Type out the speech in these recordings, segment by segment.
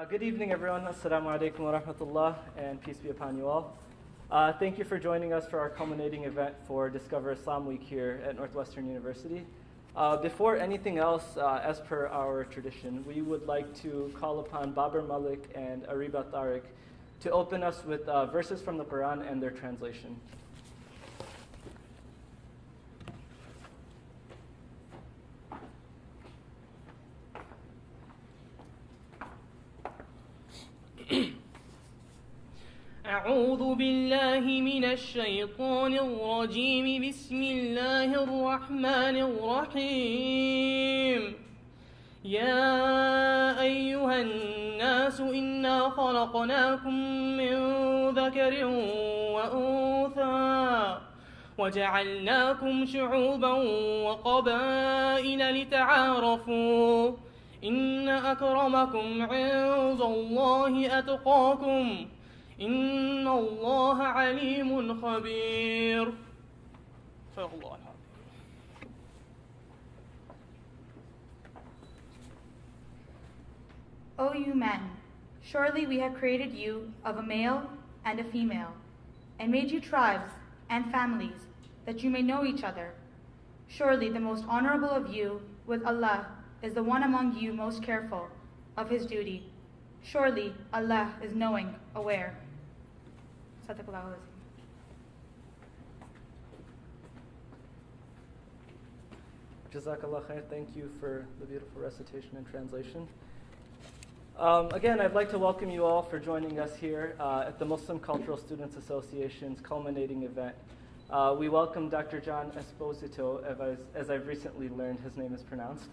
Good evening, everyone. Assalamu alaikum wa rahmatullah, and peace be upon you all. Thank you for joining us for our culminating event for Discover Islam Week here at Northwestern University. Before anything else, as per our tradition, we would like to call upon Babar Malik and Ariba Tariq to open us with verses from the Quran and their translation. أعوذ بالله من الشيطان الرجيم بسم الله الرحمن الرحيم يا أيها الناس إنا خلقناكم من ذكر وأنثى وجعلناكم شعوبا وقبائل لتعارفوا إن أكرمكم عند الله أتقاكم إن الله عليم خبير. صدق الله العظيم. O you men, surely we have created you of a male and a female, and made you tribes and families, that you may know each other. Surely the most honorable of you with Allah is the one among you most careful of his duty. Surely Allah is knowing, aware. Sadaqallahu al-Azim. Jazakallah khair. Thank you for the beautiful recitation and translation. Again, I'd like to welcome you all for joining us here at the Muslim Cultural Students Association's culminating event. We welcome Dr. John Esposito, as I've recently learned his name is pronounced.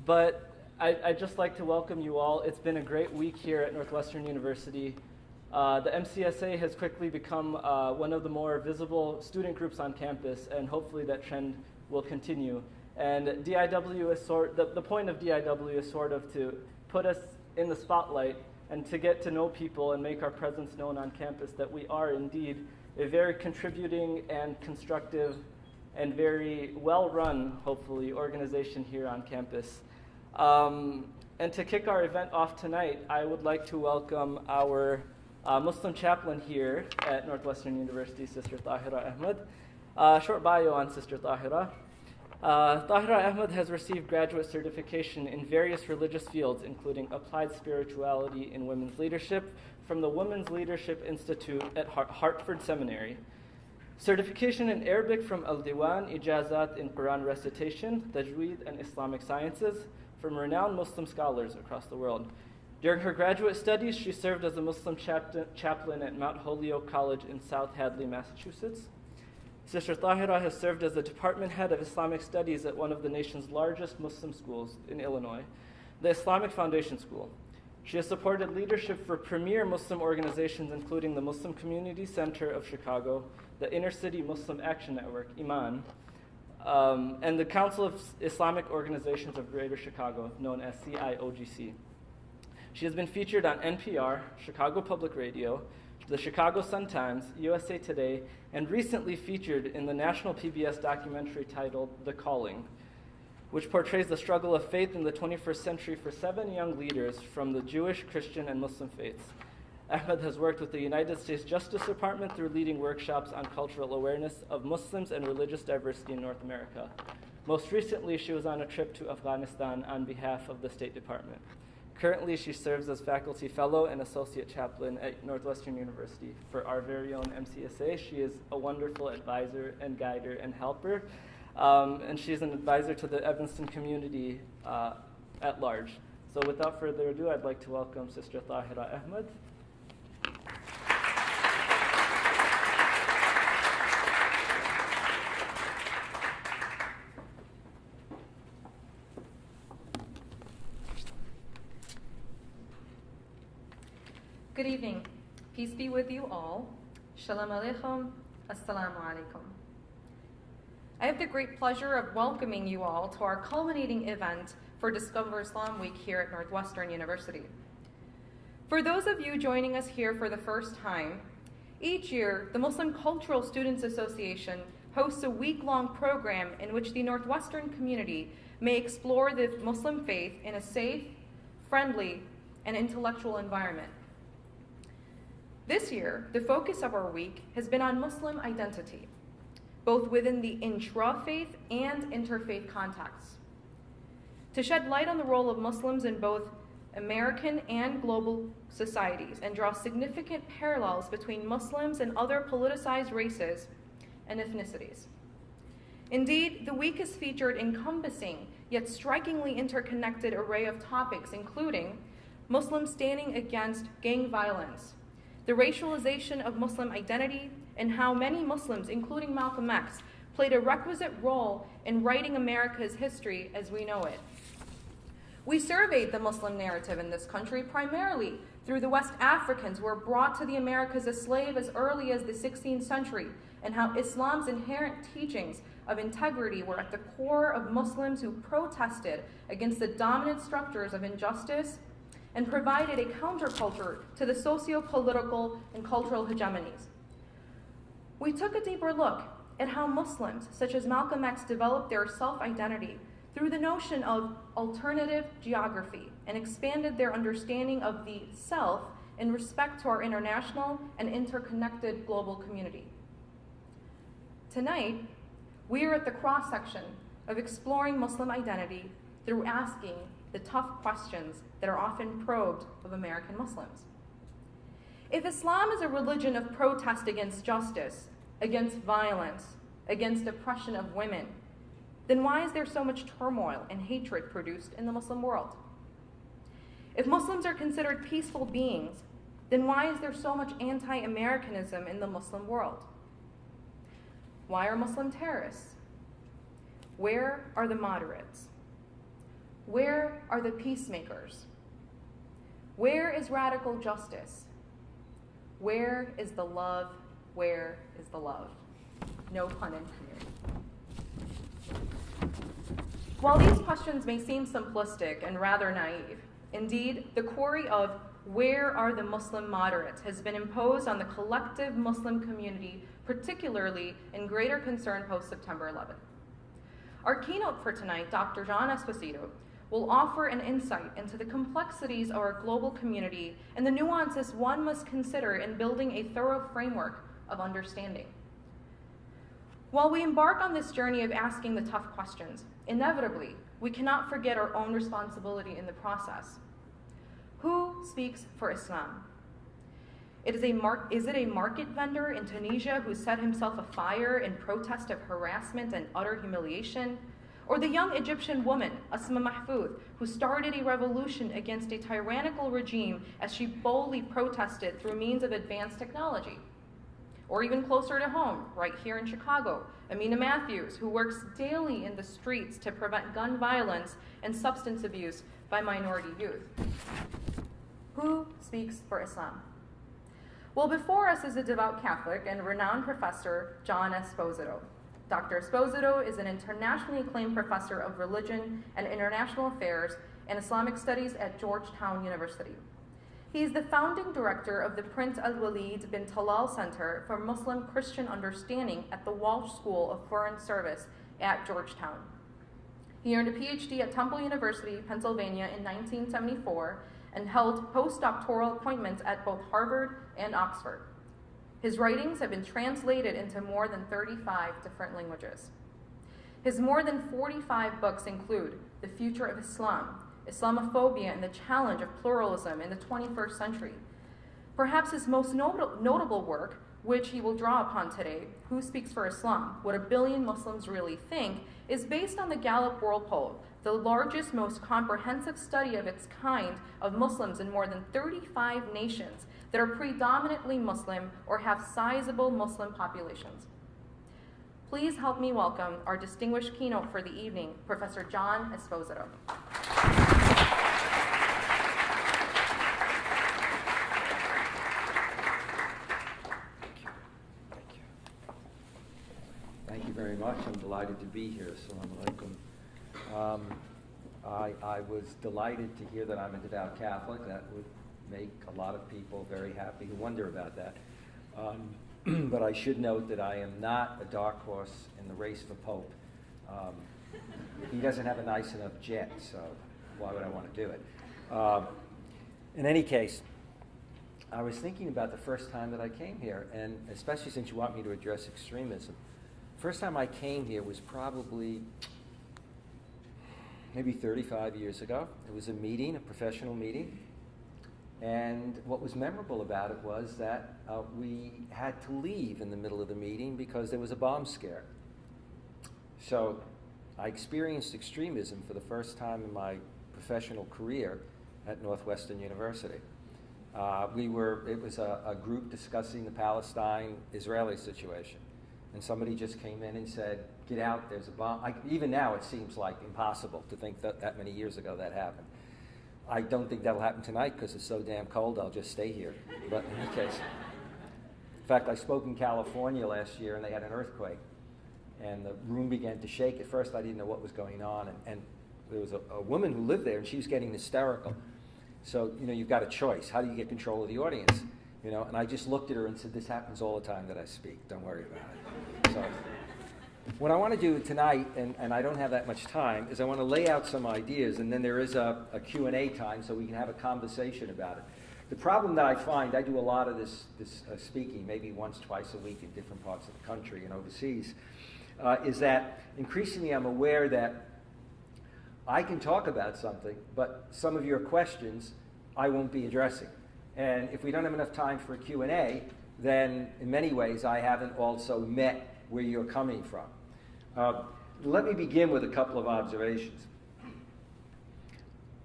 But I'd just like to welcome you all. It's been a great week here at Northwestern University. The MCSA has quickly become one of the more visible student groups on campus, and hopefully that trend will continue. And DIW is the point of DIW is sort of to put us in the spotlight and to get to know people and make our presence known on campus, that we are indeed a very contributing and constructive and very well-run, hopefully, organization here on campus. And to kick our event off tonight, I would like to welcome our Muslim chaplain here at Northwestern University, Sister Tahira Ahmed. Short bio on Sister Tahira. Tahira Ahmed has received graduate certification in various religious fields, including applied spirituality in women's leadership from the Women's Leadership Institute at Hartford Seminary. Certification in Arabic from Al-Diwan, Ijazat in Quran recitation, Tajweed, and Islamic sciences from renowned Muslim scholars across the world. During her graduate studies, she served as a Muslim chaplain at Mount Holyoke College in South Hadley, Massachusetts. Sister Tahira has served as the department head of Islamic studies at one of the nation's largest Muslim schools in Illinois, the Islamic Foundation School. She has supported leadership for premier Muslim organizations, including the Muslim Community Center of Chicago, the Inner City Muslim Action Network, IMAN, and the Council of Islamic Organizations of Greater Chicago, known as CIOGC. She has been featured on NPR, Chicago Public Radio, the Chicago Sun-Times, USA Today, and recently featured in the national PBS documentary titled The Calling, which portrays the struggle of faith in the 21st century for 7 young leaders from the Jewish, Christian, and Muslim faiths. Ahmed has worked with the United States Justice Department through leading workshops on cultural awareness of Muslims and religious diversity in North America. Most recently, she was on a trip to Afghanistan on behalf of the State Department. Currently, she serves as faculty fellow and associate chaplain at Northwestern University for our very own MCSA. She is a wonderful advisor and guider and helper, and she's an advisor to the Evanston community at large. So without further ado, I'd like to welcome Sister Tahira Ahmed. Good evening. Peace be with you all. Shalom Aleichem. Assalamu alaikum. I have the great pleasure of welcoming you all to our culminating event for Discover Islam Week here at Northwestern University. For those of you joining us here for the first time, each year the Muslim Cultural Students Association hosts a week-long program in which the Northwestern community may explore the Muslim faith in a safe, friendly, and intellectual environment. This year, the focus of our week has been on Muslim identity, both within the intra-faith and interfaith contexts. To shed light on the role of Muslims in both American and global societies and draw significant parallels between Muslims and other politicized races and ethnicities. Indeed, the week is featured encompassing yet strikingly interconnected array of topics, including Muslims standing against gang violence, the racialization of Muslim identity, and how many Muslims, including Malcolm X, played a requisite role in writing America's history as we know it. We surveyed the Muslim narrative in this country primarily through the West Africans who were brought to the Americas as slaves as early as the 16th century, and how Islam's inherent teachings of integrity were at the core of Muslims who protested against the dominant structures of injustice and provided a counterculture to the socio-political and cultural hegemonies. We took a deeper look at how Muslims, such as Malcolm X, developed their self-identity through the notion of alternative geography and expanded their understanding of the self in respect to our international and interconnected global community. Tonight, we are at the cross-section of exploring Muslim identity through asking the tough questions that are often probed of American Muslims. If Islam is a religion of protest against justice, against violence, against oppression of women, then why is there so much turmoil and hatred produced in the Muslim world? If Muslims are considered peaceful beings, then why is there so much anti-Americanism in the Muslim world? Why are Muslim terrorists? Where are the moderates? Where are the peacemakers? Where is radical justice? Where is the love? Where is the love? No pun intended. While these questions may seem simplistic and rather naive, indeed, the query of where are the Muslim moderates has been imposed on the collective Muslim community, particularly in greater concern post-September 11th. Our keynote for tonight, Dr. John Esposito, will offer an insight into the complexities of our global community and the nuances one must consider in building a thorough framework of understanding. While we embark on this journey of asking the tough questions, inevitably, we cannot forget our own responsibility in the process. Who speaks for Islam? Is it a market vendor in Tunisia who set himself afire in protest of harassment and utter humiliation? Or the young Egyptian woman, Asma Mahfouz, who started a revolution against a tyrannical regime as she boldly protested through means of advanced technology? Or even closer to home, right here in Chicago, Amina Matthews, who works daily in the streets to prevent gun violence and substance abuse by minority youth. Who speaks for Islam? Well, before us is a devout Catholic and renowned Professor John Esposito. Dr. Esposito is an internationally acclaimed professor of religion and international affairs and Islamic studies at Georgetown University. He is the founding director of the Prince Al-Walid bin Talal Center for Muslim Christian Understanding at the Walsh School of Foreign Service at Georgetown. He earned a PhD at Temple University, Pennsylvania in 1974 and held postdoctoral appointments at both Harvard and Oxford. His writings have been translated into more than 35 different languages. His more than 45 books include The Future of Islam, Islamophobia and the Challenge of Pluralism in the 21st Century. Perhaps his most notable work, which he will draw upon today, Who Speaks for Islam? What a Billion Muslims Really Think, is based on the Gallup World Poll, the largest, most comprehensive study of its kind of Muslims in more than 35 nations that are predominantly Muslim or have sizable Muslim populations. Please help me welcome our distinguished keynote for the evening, Professor John Esposito. Thank you very much. I'm delighted to be here. Assalamu alaikum. I was delighted to hear that I'm a devout Catholic. That would make a lot of people very happy who wonder about that. But I should note that I am not a dark horse in the race for Pope. He doesn't have a nice enough jet, so why would I want to do it? In any case, I was thinking about the first time that I came here, and especially since you want me to address extremism. First time I came here was probably maybe 35 years ago. It was a meeting, a professional meeting, and what was memorable about it was that we had to leave in the middle of the meeting because there was a bomb scare. So I experienced extremism for the first time in my professional career at Northwestern University. It was a group discussing the Palestine-Israeli situation. And somebody just came in and said, get out, there's a bomb. Even now it seems like impossible to think that many years ago that happened. I don't think that'll happen tonight because it's so damn cold, I'll just stay here. But in any case, in fact, I spoke in California last year and they had an earthquake. And the room began to shake. At first I didn't know what was going on. And there was a woman who lived there and she was getting hysterical. So, you've got a choice. How do you get control of the audience? And I just looked at her and said, this happens all the time that I speak. Don't worry about it. So what I want to do tonight, and I don't have that much time, is I want to lay out some ideas, and then there is a Q&A time so we can have a conversation about it. The problem that I find, I do a lot of this speaking, maybe once, twice a week in different parts of the country and overseas, is that increasingly I'm aware that I can talk about something, but some of your questions I won't be addressing. And if we don't have enough time for a Q&A, then in many ways I haven't also met where you're coming from. Let me begin with a couple of observations.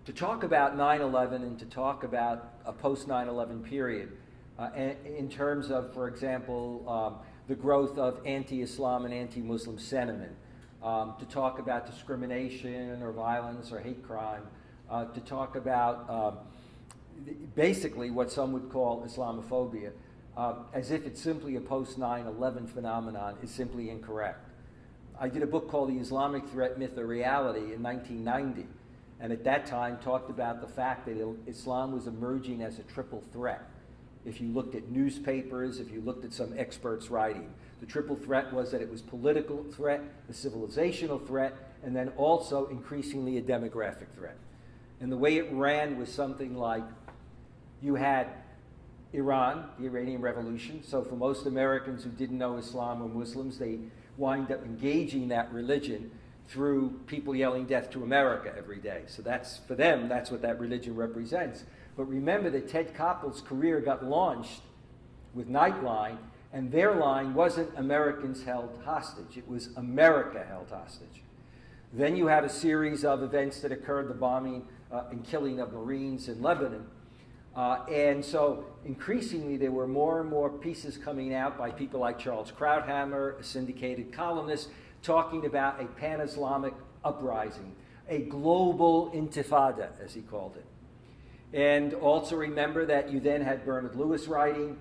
To talk about 9/11 and to talk about a post-9/11 period in terms of, for example, the growth of anti-Islam and anti-Muslim sentiment, to talk about discrimination or violence or hate crime, to talk about basically what some would call Islamophobia, as if it's simply a post-9/11 phenomenon, is simply incorrect. I did a book called The Islamic Threat, Myth, or Reality in 1990, and at that time talked about the fact that Islam was emerging as a triple threat. If you looked at newspapers, if you looked at some experts' writing, the triple threat was that it was political threat, a civilizational threat, and then also increasingly a demographic threat. And the way it ran was something like you had Iran, the Iranian Revolution. So for most Americans who didn't know Islam or Muslims, they wind up engaging that religion through people yelling death to America every day. So that's, for them, that's what that religion represents. But remember that Ted Koppel's career got launched with Nightline, and their line wasn't Americans held hostage. It was America held hostage. Then you have a series of events that occurred, the bombing and killing of Marines in Lebanon. And so increasingly there were more and more pieces coming out by people like Charles Krauthammer, a syndicated columnist, talking about a pan-Islamic uprising, a global intifada, as he called it. And also remember that you then had Bernard Lewis writing,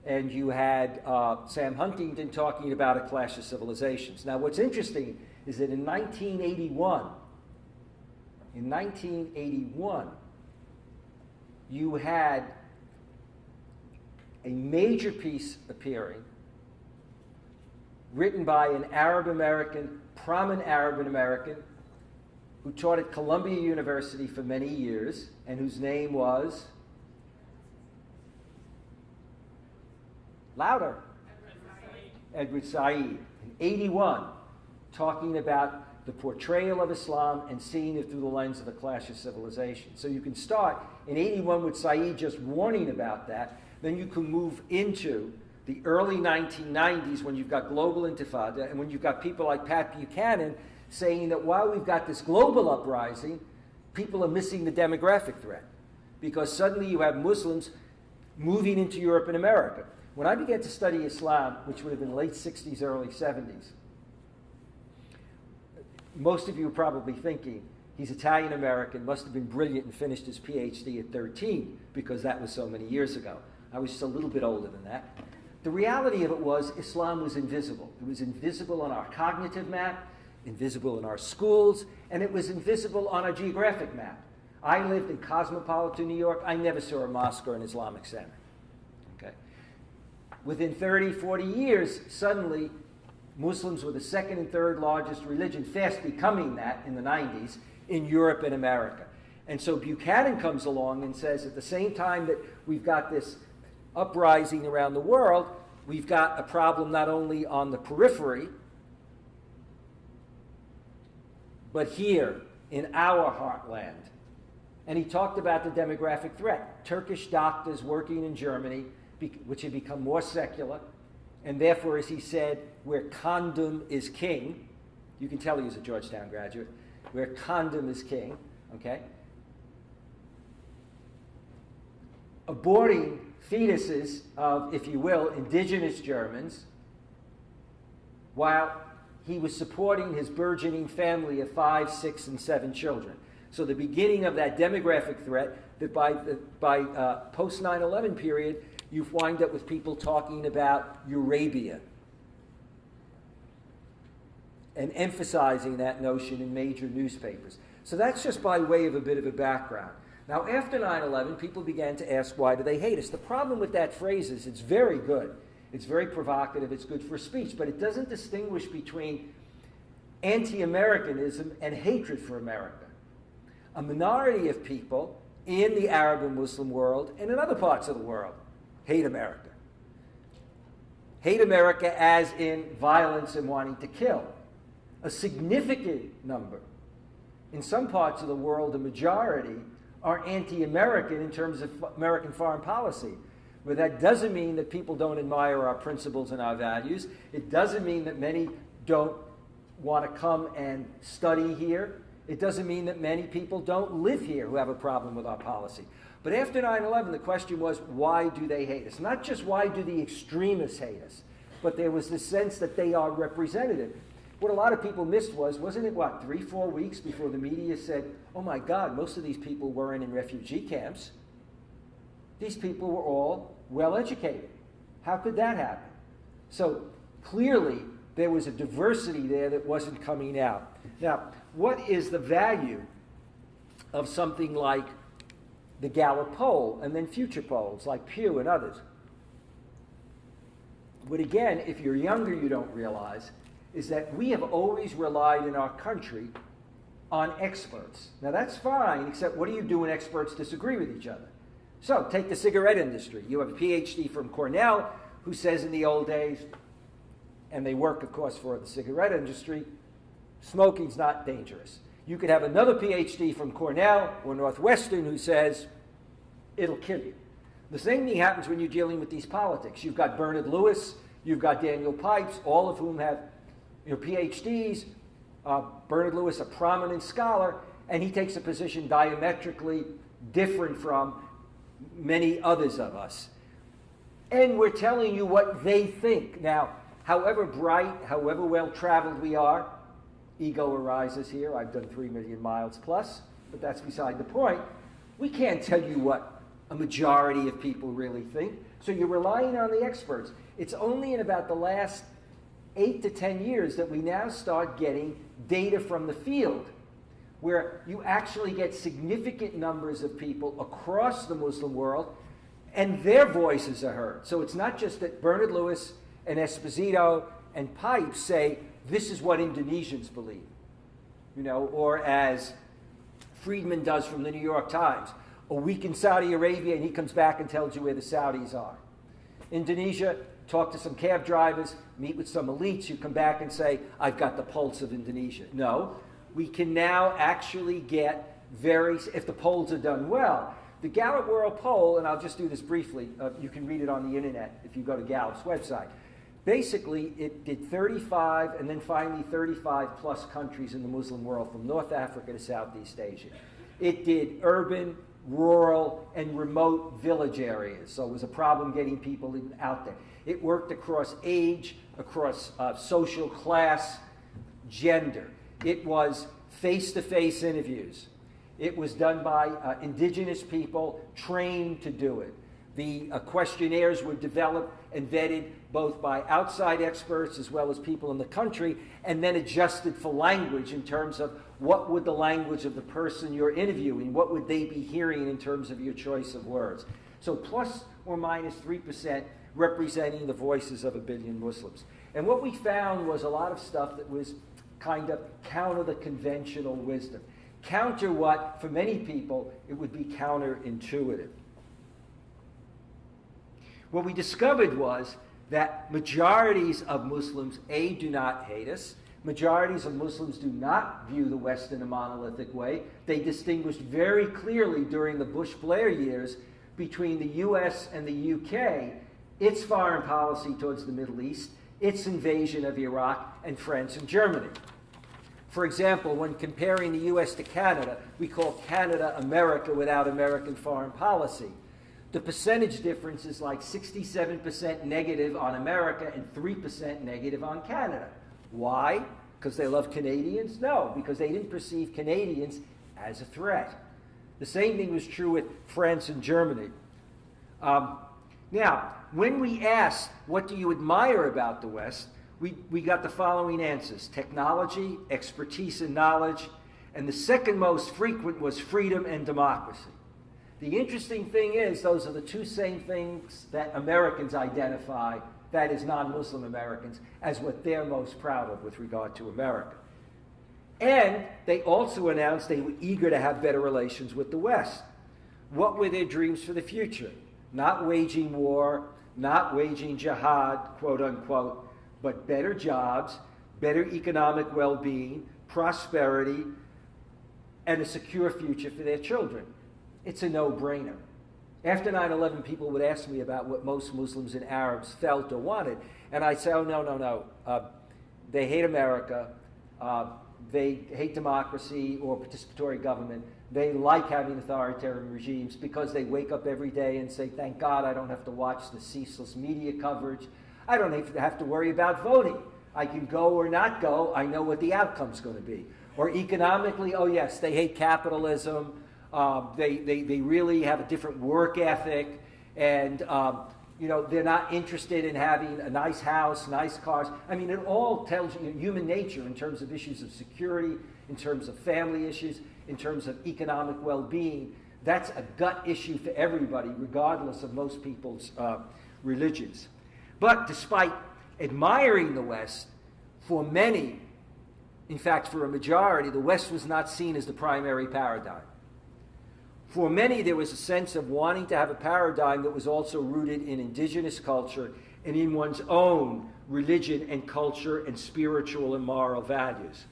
and you had Sam Huntington talking about a clash of civilizations. Now what's interesting is that in 1981, you had a major piece appearing written by an Arab American, prominent Arab American, who taught at Columbia University for many years, and whose name was louder. Edward Said. In 81, talking about the portrayal of Islam and seeing it through the lens of a clash of civilizations. So you can start in 81 with Said just warning about that, then you can move into the early 1990s when you've got global intifada and when you've got people like Pat Buchanan saying that while we've got this global uprising, people are missing the demographic threat because suddenly you have Muslims moving into Europe and America. When I began to study Islam, which would have been late 60s, early 70s, most of you are probably thinking, he's Italian-American, must have been brilliant and finished his PhD at 13 because that was so many years ago. I was just a little bit older than that. The reality of it was Islam was invisible. It was invisible on our cognitive map, invisible in our schools, and it was invisible on our geographic map. I lived in cosmopolitan New York. I never saw a mosque or an Islamic center. Okay. Within 30, 40 years, suddenly, Muslims were the second and third largest religion, fast becoming that in the 90s, in Europe and America. And so Buchanan comes along and says, at the same time that we've got this uprising around the world, we've got a problem not only on the periphery, but here in our heartland. And he talked about the demographic threat. Turkish doctors working in Germany, which had become more secular, and therefore, as he said, where condom is king, you can tell he was a Georgetown graduate, where condom is king, okay? Aborting fetuses of, if you will, indigenous Germans, while he was supporting his burgeoning family of 5, 6, and 7 children. So the beginning of that demographic threat, that by post 9/11 period, you wind up with people talking about Eurabia and emphasizing that notion in major newspapers. So that's just by way of a bit of a background. Now, after 9/11, people began to ask, why do they hate us? The problem with that phrase is it's very good. It's very provocative. It's good for speech. But it doesn't distinguish between anti-Americanism and hatred for America. A minority of people in the Arab and Muslim world and in other parts of the world hate America. Hate America as in violence and wanting to kill. A significant number. In some parts of the world, a majority are anti-American in terms of American foreign policy. But that doesn't mean that people don't admire our principles and our values. It doesn't mean that many don't want to come and study here. It doesn't mean that many people don't live here who have a problem with our policy. But after 9/11, the question was, why do they hate us? Not just why do the extremists hate us, but there was this sense that they are representative. What a lot of people missed wasn't it, 3, 4 weeks before the media said, oh my God, most of these people weren't in refugee camps. These people were all well educated. How could that happen? So clearly, there was a diversity there that wasn't coming out. Now, what is the value of something like the Gallup poll and then future polls like Pew and others? But again, if you're younger, you don't realize is that we have always relied in our country on experts. Now that's fine, except what do you do when experts disagree with each other? So take the cigarette industry. You have a PhD from Cornell who says in the old days, and they work, of course, for the cigarette industry, smoking's not dangerous. You could have another PhD from Cornell or Northwestern who says, it'll kill you. The same thing happens when you're dealing with these politics. You've got Bernard Lewis, you've got Daniel Pipes, all of whom have PhDs. Bernard Lewis, a prominent scholar, and he takes a position diametrically different from many others of us. And we're telling you what they think. Now, however bright, however well-traveled we are, ego arises here. I've done 3 million miles plus, but that's beside the point. We can't tell you what a majority of people really think. So you're relying on the experts. It's only in about the last 8 to 10 years that we now start getting data from the field where you actually get significant numbers of people across the Muslim world and their voices are heard. So it's not just that Bernard Lewis and Esposito and Pipes say, this is what Indonesians believe, or as Friedman does from the New York Times, a week in Saudi Arabia and he comes back and tells you where the Saudis are. Indonesia, talk to some cab drivers, meet with some elites, you come back and say, I've got the pulse of Indonesia. No, we can now actually get if the polls are done well. The Gallup World Poll, and I'll just do this briefly, you can read it on the internet if you go to Gallup's website. Basically, it did 35 and then finally 35 plus countries in the Muslim world, from North Africa to Southeast Asia. It did urban, rural, and remote village areas, so it was a problem getting people out there. It worked across age, across social class, gender. It was face-to-face interviews. It was done by indigenous people trained to do it. The questionnaires were developed and vetted both by outside experts as well as people in the country, and then adjusted for language in terms of what would the language of the person you're interviewing, what would they be hearing in terms of your choice of words. So plus or minus 3% representing the voices of 1 billion Muslims. And what we found was a lot of stuff that was kind of counter the conventional wisdom. counter what, for many people, it would be counterintuitive. What we discovered was that majorities of Muslims, A, do not hate us. Majorities of Muslims do not view the West in a monolithic way. They distinguished very clearly during the Bush-Blair years between the US and the UK, its foreign policy towards the Middle East, its invasion of Iraq, and France and Germany. For example, when comparing the US to Canada, we call Canada America without American foreign policy. The percentage difference is like 67% negative on America and 3% negative on Canada. Why? Because they love Canadians? No, because they didn't perceive Canadians as a threat. The same thing was true with France and Germany. Now, when we asked, what do you admire about the West, we got the following answers: technology, expertise and knowledge, and the second most frequent was freedom and democracy. The interesting thing is, those are the two same things that Americans identify, that is non-Muslim Americans, as what they're most proud of with regard to America. And they also announced they were eager to have better relations with the West. What were their dreams for the future? Not waging war, not waging jihad, quote unquote, but better jobs, better economic well-being, prosperity, and a secure future for their children. It's a no-brainer. After 9/11, people would ask me about what most Muslims and Arabs felt or wanted, and I'd say, oh, no. They hate America. They hate democracy or participatory government. They like having authoritarian regimes because they wake up every day and say, thank God I don't have to watch the ceaseless media coverage. I don't even have to worry about voting. I can go or not go. I know what the outcome's going to be. Or economically, oh yes, they hate capitalism. They really have a different work ethic, and they're not interested in having a nice house, nice cars. I mean, it all tells you human nature in terms of issues of security, in terms of family issues, in terms of economic well-being. That's a gut issue for everybody, regardless of most people's religions. But despite admiring the West, for many, in fact, for a majority, the West was not seen as the primary paradigm. For many, there was a sense of wanting to have a paradigm that was also rooted in indigenous culture and in one's own religion and culture and spiritual and moral values.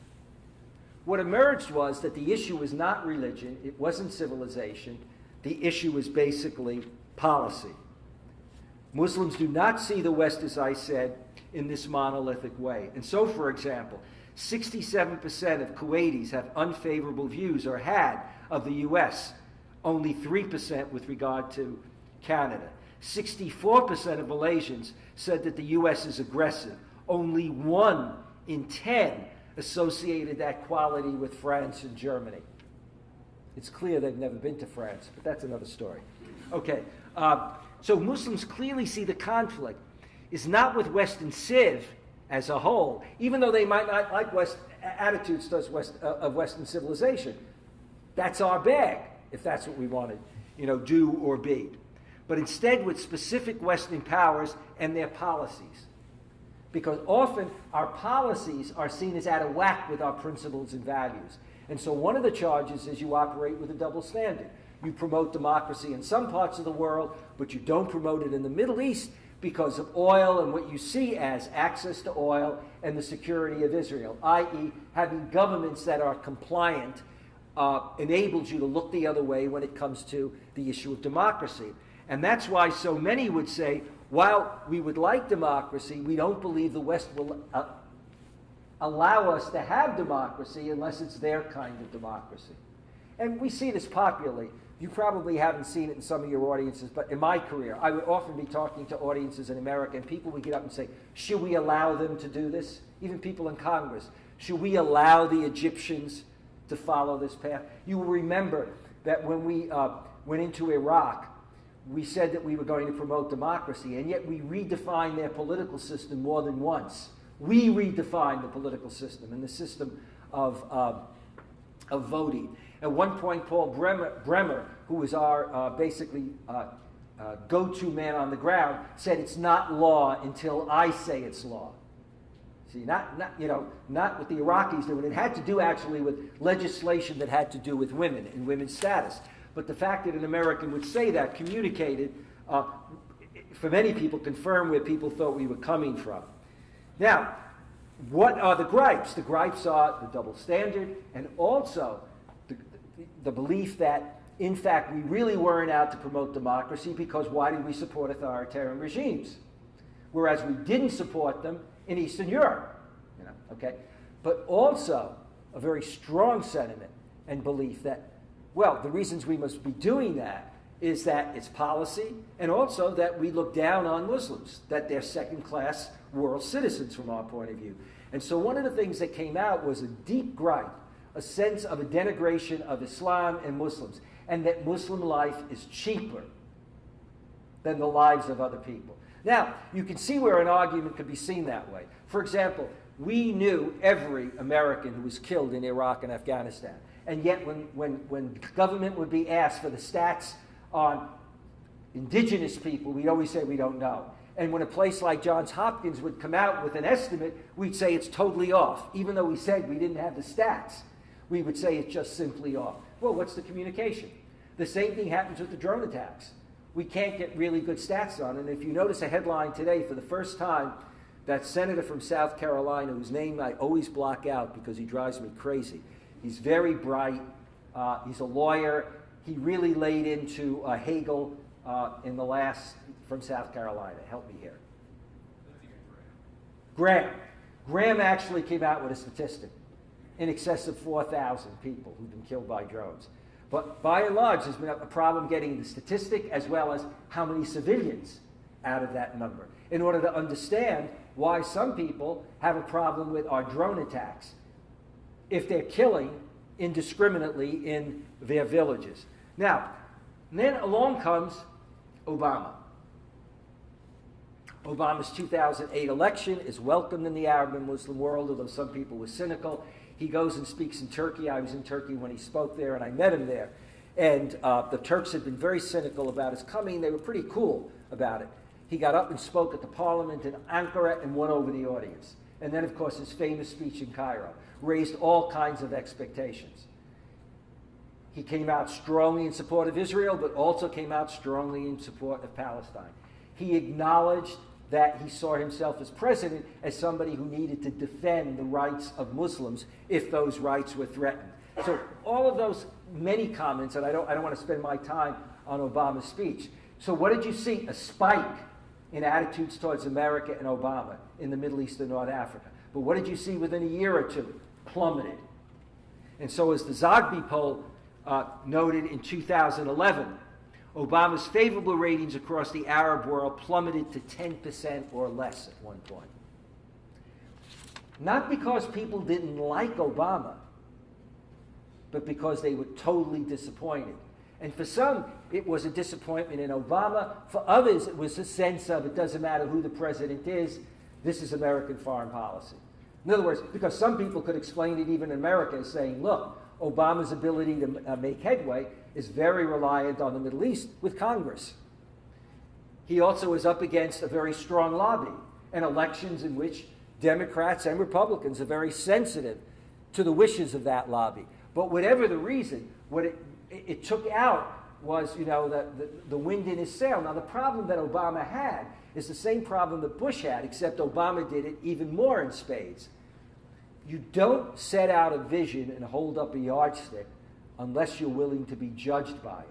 What emerged was that the issue was not religion, it wasn't civilization, the issue was basically policy. Muslims do not see the West, as I said, in this monolithic way. And so, for example, 67% of Kuwaitis have unfavorable views or had of the U.S., only 3% with regard to Canada. 64% of Malaysians said that the U.S. is aggressive. Only 1 in 10 associated that quality with France and Germany. It's clear they've never been to France, but that's another story. Okay, so Muslims clearly see the conflict is not with Western civ as a whole, even though they might not like attitudes towards of Western civilization. That's our bag, if that's what we want to, do or be. But instead with specific Western powers and their policies. Because often our policies are seen as out of whack with our principles and values. And so one of the charges is you operate with a double standard. You promote democracy in some parts of the world, but you don't promote it in the Middle East because of oil and what you see as access to oil and the security of Israel, i.e. having governments that are compliant enables you to look the other way when it comes to the issue of democracy. And that's why so many would say, while we would like democracy, we don't believe the West will allow us to have democracy unless it's their kind of democracy. And we see this popularly. You probably haven't seen it in some of your audiences, but in my career, I would often be talking to audiences in America, and people would get up and say, should we allow them to do this? Even people in Congress. Should we allow the Egyptians to follow this path? You will remember that when we went into Iraq, we said that we were going to promote democracy, and yet we redefined their political system more than once. We redefined the political system and the system of voting. At one point, Paul Bremer, who was our basically go-to man on the ground, said it's not law until I say it's law. See, not what the Iraqis do. And it had to do actually with legislation that had to do with women and women's status. But the fact that an American would say that communicated, for many people, confirmed where people thought we were coming from. Now, what are the gripes? The gripes are the double standard and also the belief that, in fact, we really weren't out to promote democracy because why did we support authoritarian regimes? Whereas we didn't support them in Eastern Europe, okay? But also a very strong sentiment and belief that, well, the reasons we must be doing that is that it's policy and also that we look down on Muslims, that they're second-class world citizens from our point of view. And so one of the things that came out was a deep gripe, a sense of a denigration of Islam and Muslims, and that Muslim life is cheaper than the lives of other people. Now, you can see where an argument could be seen that way. For example, we knew every American who was killed in Iraq and Afghanistan. And yet when government would be asked for the stats on indigenous people, we'd always say we don't know. And when a place like Johns Hopkins would come out with an estimate, we'd say it's totally off. Even though we said we didn't have the stats, we would say it's just simply off. Well, what's the communication? The same thing happens with the drone attacks. We can't get really good stats on it. And if you notice a headline today, for the first time, that senator from South Carolina, whose name I always block out because he drives me crazy. He's very bright. He's a lawyer. He really laid into Hegel in the last, from South Carolina. Help me here. Graham actually came out with a statistic. In excess of 4,000 people who've been killed by drones. But by and large, there's been a problem getting the statistic as well as how many civilians out of that number in order to understand why some people have a problem with our drone attacks if they're killing indiscriminately in their villages. Now, then along comes Obama. Obama's 2008 election is welcomed in the Arab and Muslim world, although some people were cynical. He goes and speaks in Turkey. I was in Turkey when he spoke there, and I met him there. And the Turks had been very cynical about his coming. They were pretty cool about it. He got up and spoke at the parliament in Ankara and won over the audience. And then, of course, his famous speech in Cairo raised all kinds of expectations. He came out strongly in support of Israel, but also came out strongly in support of Palestine. He acknowledged that he saw himself as president as somebody who needed to defend the rights of Muslims if those rights were threatened. So all of those many comments, and I don't want to spend my time on Obama's speech. So what did you see? A spike in attitudes towards America and Obama in the Middle East and North Africa. But what did you see within a year or two? Plummeted. And so as the Zogby poll noted in 2011, Obama's favorable ratings across the Arab world plummeted to 10% or less at one point. Not because people didn't like Obama, but because they were totally disappointed. And for some, it was a disappointment in Obama. For others, it was a sense of it doesn't matter who the president is, this is American foreign policy. In other words, because some people could explain it even in America as saying, look, Obama's ability to make headway is very reliant on the Middle East with Congress. He also is up against a very strong lobby and elections in which Democrats and Republicans are very sensitive to the wishes of that lobby. But whatever the reason, what it took out was, the wind in his sail. Now, the problem that Obama had is the same problem that Bush had, except Obama did it even more in spades. You don't set out a vision and hold up a yardstick unless you're willing to be judged by it.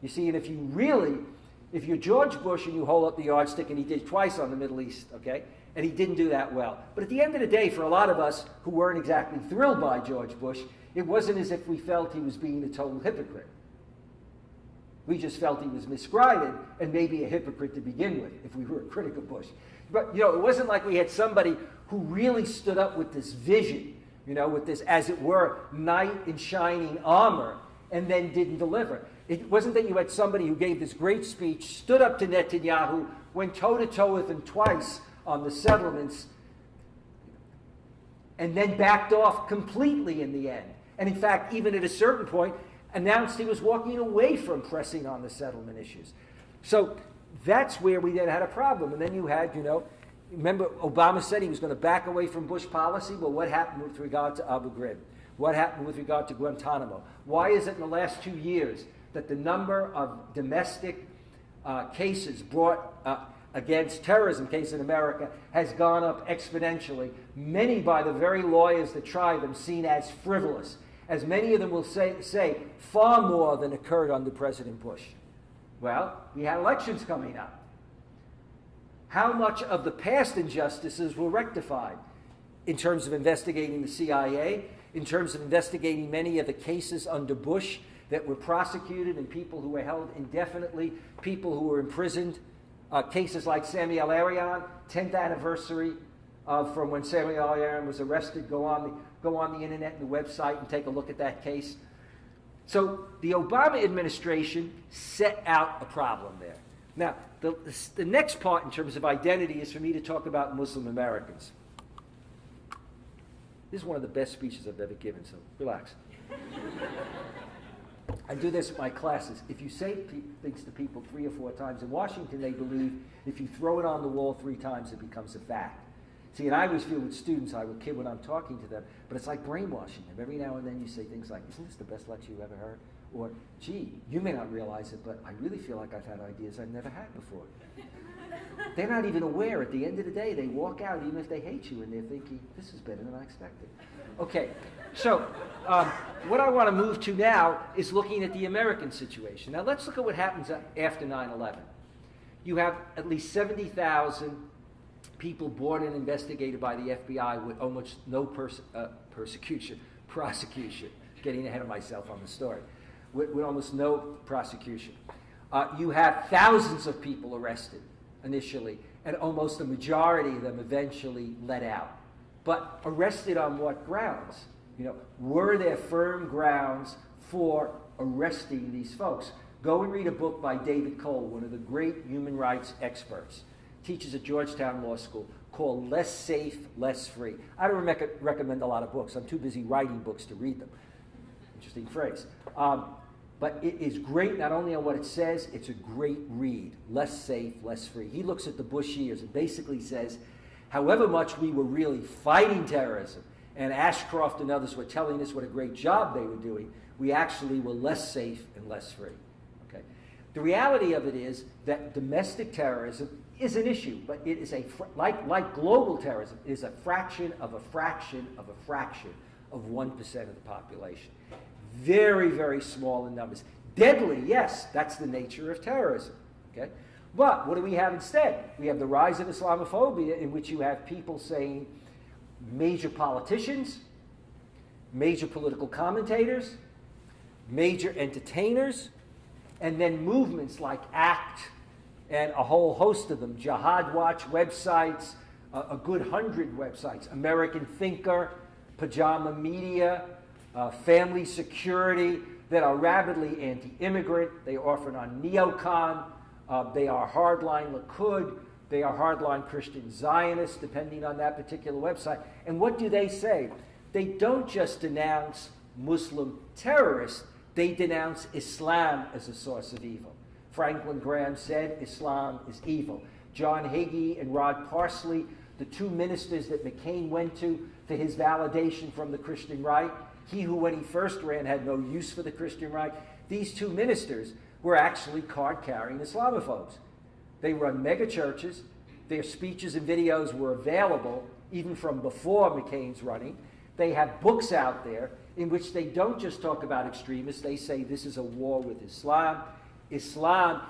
You see, and if you're George Bush and you hold up the yardstick, and he did twice on the Middle East, okay, and he didn't do that well. But at the end of the day, for a lot of us who weren't exactly thrilled by George Bush, it wasn't as if we felt he was being a total hypocrite. We just felt he was misguided and maybe a hypocrite to begin with, if we were a critic of Bush. But, it wasn't like we had somebody who really stood up with this vision, with this, as it were, knight in shining armor, and then didn't deliver. It wasn't that you had somebody who gave this great speech, stood up to Netanyahu, went toe-to-toe with him twice on the settlements, and then backed off completely in the end. And in fact, even at a certain point, announced he was walking away from pressing on the settlement issues. So that's where we then had a problem. And then you had, Remember, Obama said he was going to back away from Bush policy. Well, what happened with regard to Abu Ghraib? What happened with regard to Guantanamo? Why is it in the last 2 years that the number of domestic cases brought against terrorism cases in America has gone up exponentially? Many by the very lawyers that try them seen as frivolous. As many of them will say far more than occurred under President Bush. Well, we had elections coming up. How much of the past injustices were rectified in terms of investigating the CIA, in terms of investigating many of the cases under Bush that were prosecuted and people who were held indefinitely, people who were imprisoned, cases like Samuel Arian, 10th anniversary from when Samuel Arian was arrested. Go on the internet and the website and take a look at that case. So the Obama administration set out a problem there. Now, the next part in terms of identity is for me to talk about Muslim Americans. This is one of the best speeches I've ever given, so relax. I do this in my classes. If you say things to people 3 or 4 times, in Washington they believe if you throw it on the wall 3 times it becomes a fact. See, and I always feel with students, I would kid when I'm talking to them, but it's like brainwashing them. Every now and then you say things like, isn't this the best lecture you've ever heard? Or, gee, you may not realize it, but I really feel like I've had ideas I've never had before. They're not even aware. At the end of the day, they walk out, even if they hate you, and they're thinking, this is better than I expected. Okay, so what I want to move to now is looking at the American situation. Now, let's look at what happens after 9/11. You have at least 70,000 people born and investigated by the FBI with almost no prosecution, getting ahead of myself on the story, with almost no prosecution. You have thousands of people arrested initially, and almost a majority of them eventually let out. But arrested on what grounds? Were there firm grounds for arresting these folks? Go and read a book by David Cole, one of the great human rights experts. Teaches at Georgetown Law School, called Less Safe, Less Free. I don't recommend a lot of books. I'm too busy writing books to read them. Interesting phrase. But it is great not only on what it says, it's a great read. Less safe, less free. He looks at the Bush years and basically says, however much we were really fighting terrorism, and Ashcroft and others were telling us what a great job they were doing, we actually were less safe and less free. Okay? The reality of it is that domestic terrorism is an issue, but it is like global terrorism, it is a fraction of a fraction of a fraction of 1% of the population. Very, very small in numbers. Deadly, yes, that's the nature of terrorism. Okay? But what do we have instead? We have the rise of Islamophobia, in which you have people saying, major politicians, major political commentators, major entertainers, and then movements like ACT and a whole host of them, Jihad Watch websites, a good 100 websites, American Thinker, Pajama Media, Family Security, that are rabidly anti-immigrant. They are often on neocon. They are hardline Likud. They are hardline Christian Zionists, depending on that particular website. And what do they say? They don't just denounce Muslim terrorists, they denounce Islam as a source of evil. Franklin Graham said Islam is evil. John Hagee and Rod Parsley, the 2 ministers that McCain went to for his validation from the Christian right, he who when he first ran had no use for the Christian right, these 2 ministers were actually card-carrying Islamophobes. They run mega churches. Their speeches and videos were available even from before McCain's running. They have books out there in which they don't just talk about extremists. They say this is a war with Islam. Islam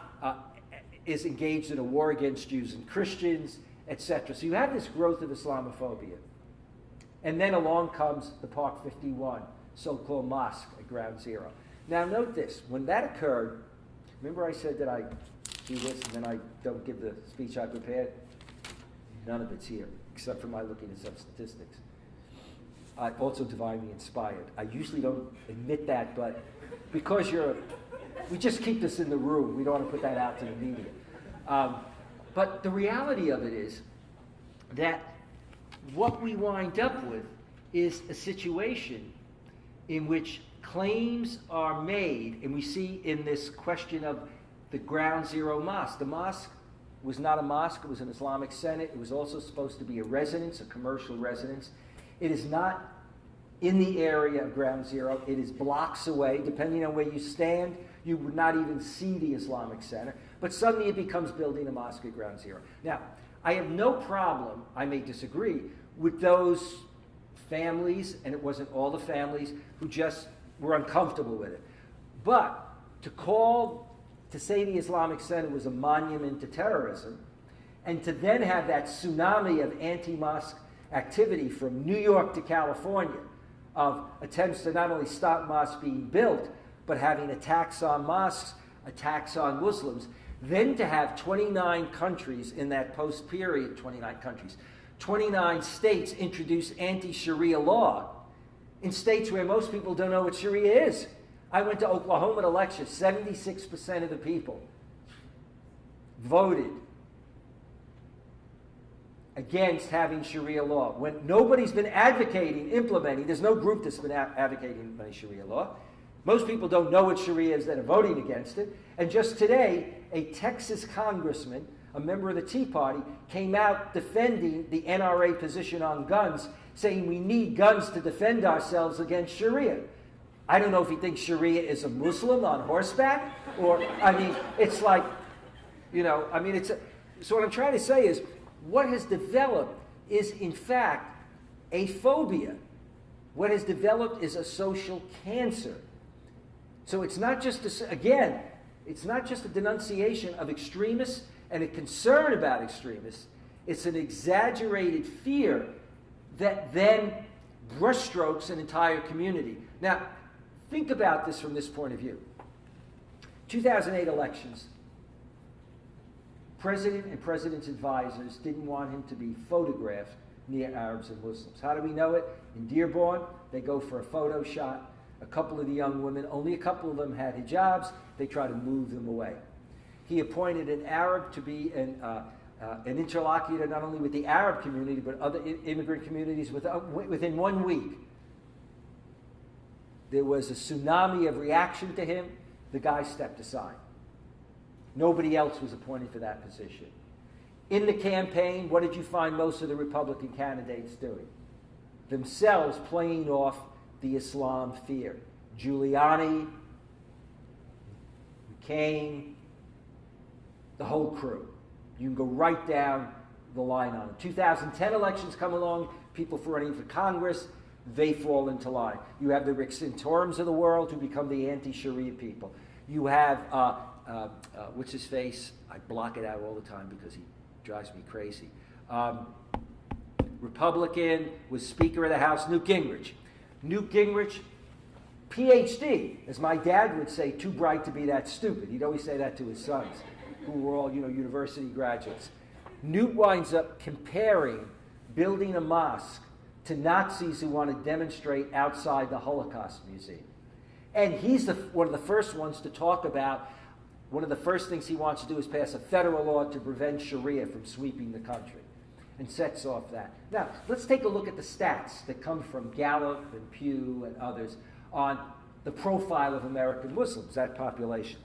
is engaged in a war against Jews and Christians, etc. So you have this growth of Islamophobia. And then along comes the Park 51, so-called mosque at Ground Zero. Now note this, when that occurred, remember I said that I do this and then I don't give the speech I prepared? None of it's here, except for my looking at some statistics. Also divinely inspired. I usually don't admit that, but because we just keep this in the room. We don't want to put that out to the media. But the reality of it is that what we wind up with is a situation in which claims are made, and we see in this question of the Ground Zero Mosque. The mosque It was not a mosque, it was an Islamic Center. It was also supposed to be a residence, a commercial residence. It is not in the area of Ground Zero. It is blocks away. Depending on where you stand, you would not even see the Islamic Center. But suddenly it becomes building a mosque at Ground Zero. Now, I have no problem, I may disagree, with those families, and it wasn't all the families, who just were uncomfortable with it. But to say the Islamic Center was a monument to terrorism, and to then have that tsunami of anti-mosque activity from New York to California, of attempts to not only stop mosques being built, but having attacks on mosques, attacks on Muslims, then to have 29 countries in that post-period, 29 states introduce anti-Sharia law in states where most people don't know what Sharia is. I went to Oklahoma to lecture. 76% of the people voted against having Sharia law. When nobody's been implementing, there's no group that's been advocating implementing Sharia law. Most people don't know what Sharia is that are voting against it. And just today, a Texas congressman, a member of the Tea Party, came out defending the NRA position on guns, saying we need guns to defend ourselves against Sharia. I don't know if he thinks Sharia is a Muslim on horseback, or, I mean, it's like, so what I'm trying to say is, what has developed is, in fact, a phobia. What has developed is a social cancer. So it's not just, it's not just a denunciation of extremists and a concern about extremists. It's an exaggerated fear that then brushstrokes an entire community. Now, think about this from this point of view. 2008 elections, President and President's advisors didn't want him to be photographed near Arabs and Muslims. How do we know it? In Dearborn, they go for a photo shot. A couple of the young women, only a couple of them had hijabs. They try to move them away. He appointed an Arab to be an interlocutor not only with the Arab community, but other immigrant communities. Within 1 week, there was a tsunami of reaction to him. The guy stepped aside. Nobody else was appointed for that position. In the campaign, what did you find most of the Republican candidates doing? Themselves playing off the Islam fear. Giuliani, McCain, the whole crew. You can go right down the line on it. 2010 elections come along, people for running for Congress, they fall into line. You have the Rick Santorums of the world who become the anti-Sharia people. You have, what's his face? I block it out all the time because he drives me crazy. Republican, was Speaker of the House, Newt Gingrich. Newt Gingrich, PhD, as my dad would say, too bright to be that stupid. He'd always say that to his sons, who were all, university graduates. Newt winds up comparing building a mosque to Nazis who want to demonstrate outside the Holocaust Museum. And he's one of the first ones to talk about, one of the first things he wants to do is pass a federal law to prevent Sharia from sweeping the country, and sets off that. Now, let's take a look at the stats that come from Gallup and Pew and others on the profile of American Muslims, that population.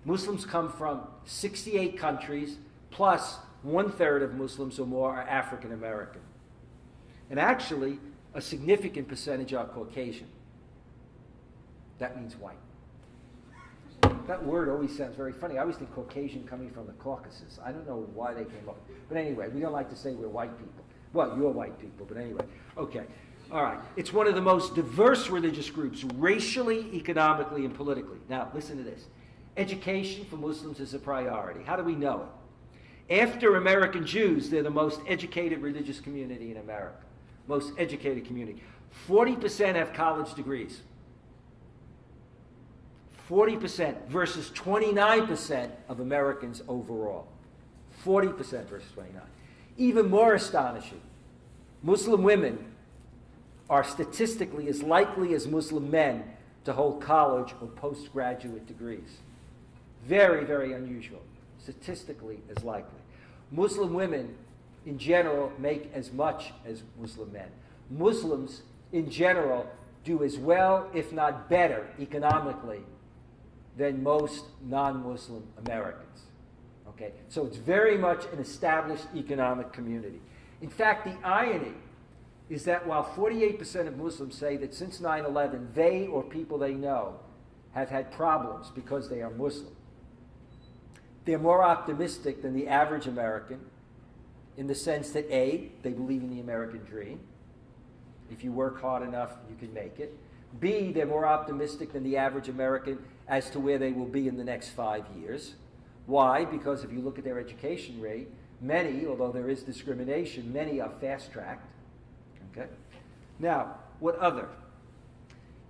Muslims come from 68 countries, plus 1/3 of Muslims or more are African American. And actually, a significant percentage are Caucasian. That means white. That word always sounds very funny. I always think Caucasian coming from the Caucasus. I don't know why they came up with it. But anyway, we don't like to say we're white people. Well, you're white people, but anyway. Okay. All right. It's one of the most diverse religious groups, racially, economically, and politically. Now, listen to this. Education for Muslims is a priority. How do we know it? After American Jews, they're the most educated religious community in America. Most educated community. 40% have college degrees. 40% versus 29% of Americans overall. 40% versus 29. Even more astonishing, Muslim women are statistically as likely as Muslim men to hold college or postgraduate degrees. Very, very unusual. Statistically as likely. Muslim women, in general, make as much as Muslim men. Muslims, in general, do as well, if not better, economically, than most non-Muslim Americans. Okay? So it's very much an established economic community. In fact, the irony is that while 48% of Muslims say that since 9/11, they or people they know have had problems because they are Muslim, they're more optimistic than the average American in the sense that A, they believe in the American dream. If you work hard enough, you can make it. B, they're more optimistic than the average American as to where they will be in the next 5 years. Why? Because if you look at their education rate, many, although there is discrimination, many are fast-tracked. Okay? Now, what other?